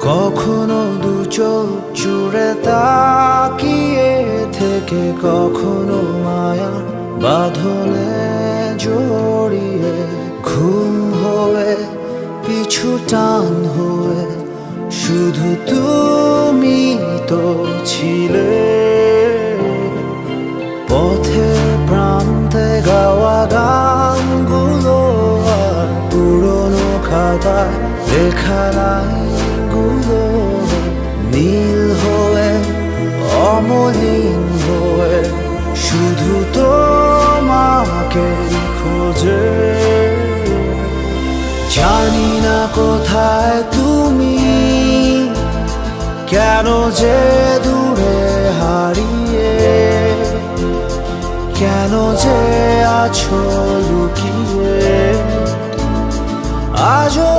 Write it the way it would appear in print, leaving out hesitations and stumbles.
কখনো দু চোখ জুড়ে তাকিয়ে থেকে, কখনো মায়া বাঁধনে জড়িয়ে, ঘুম হয়ে পিছু টান হয়ে শুধু তুমি তো ছিলে। পথের প্রান্তে গাওয়া গানগুলো আর পুরনো খাতায় লেখা লাইনগুলো নীল হয়ে অমলিন হয়ে শুধু তোমাকে খোঁজে। জানি না কোথায় তুমি, কেন যে দূরে হারিয়ে, কেন যে আছো লুকিয়ে। আজও